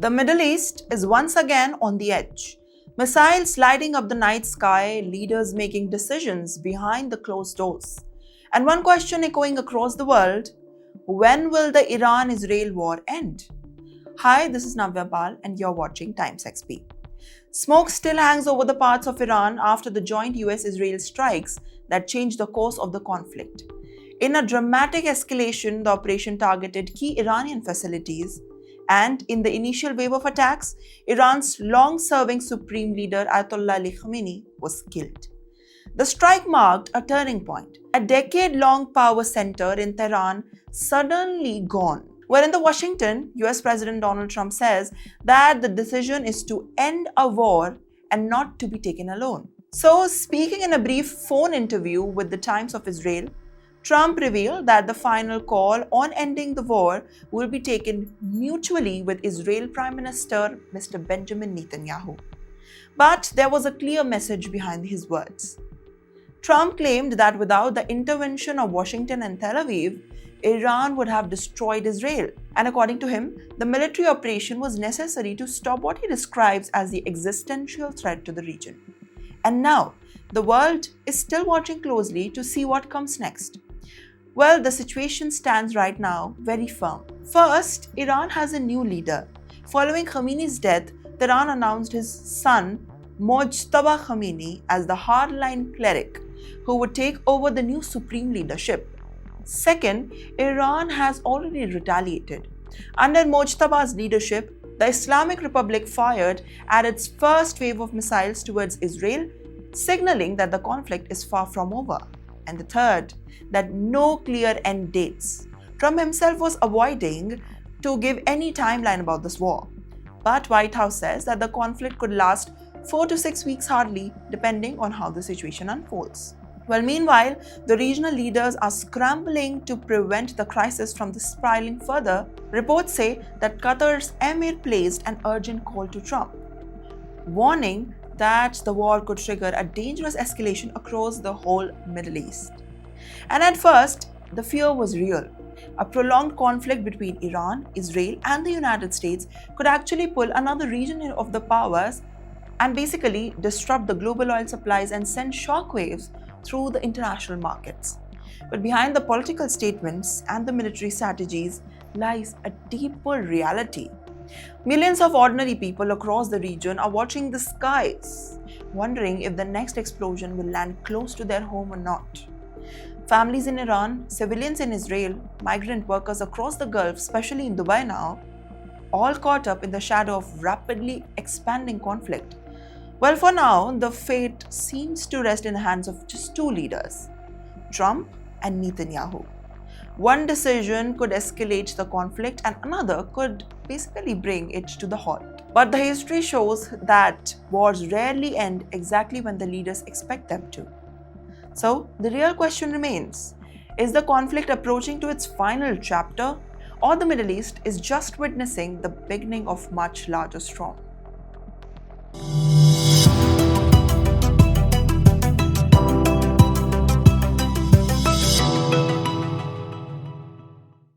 The Middle East is once again on the edge. Missiles sliding up the night sky, leaders making decisions behind the closed doors. And one question echoing across the world: when will the Iran-Israel war end? Hi, this is Navya Pal and you're watching TimesXP. Smoke still hangs over the parts of Iran after the joint US-Israel strikes that changed the course of the conflict. In a dramatic escalation, the operation targeted key Iranian facilities, and in the initial wave of attacks, Iran's long-serving supreme leader Ayatollah Ali Khamenei was killed. The strike marked a turning point. A decade-long power center in Tehran suddenly gone. Where in Washington, US President Donald Trump says that the decision is to end a war and not to be taken alone. So, speaking in a brief phone interview with the Times of Israel, Trump revealed that the final call on ending the war will be taken mutually with Israel Prime Minister Mr. Benjamin Netanyahu. But there was a clear message behind his words. Trump claimed that without the intervention of Washington and Tel Aviv, Iran would have destroyed Israel. And according to him, the military operation was necessary to stop what he describes as the existential threat to the region. And now, the world is still watching closely to see what comes next. Well, the situation stands right now very firm. First, Iran has a new leader. Following Khamenei's death, Tehran announced his son, Mojtaba Khamenei, as the hardline cleric who would take over the new supreme leadership. Second, Iran has already retaliated. Under Mojtaba's leadership, the Islamic Republic fired at its first wave of missiles towards Israel, signaling that the conflict is far from over. And the third, that no clear end dates. Trump himself was avoiding to give any timeline about this war. But White House says that the conflict could last 4 to 6 weeks hardly, depending on how the situation unfolds. Well, meanwhile, the regional leaders are scrambling to prevent the crisis from spiraling further. Reports say that Qatar's emir placed an urgent call to Trump, warning that the war could trigger a dangerous escalation across the whole Middle East. And at first, the fear was real. A prolonged conflict between Iran, Israel, and the United States could actually pull another region of the powers and basically disrupt the global oil supplies and send shockwaves through the international markets. But behind the political statements and the military strategies lies a deeper reality. Millions of ordinary people across the region are watching the skies, wondering if the next explosion will land close to their home or not. Families in Iran, civilians in Israel, migrant workers across the Gulf, especially in Dubai now, all caught up in the shadow of rapidly expanding conflict. Well, for now, the fate seems to rest in the hands of just two leaders, Trump and Netanyahu. One decision could escalate the conflict and another could basically bring it to the halt. But the history shows that wars rarely end exactly when the leaders expect them to. So, the real question remains, is the conflict approaching to its final chapter, or the Middle East is just witnessing the beginning of much larger storm?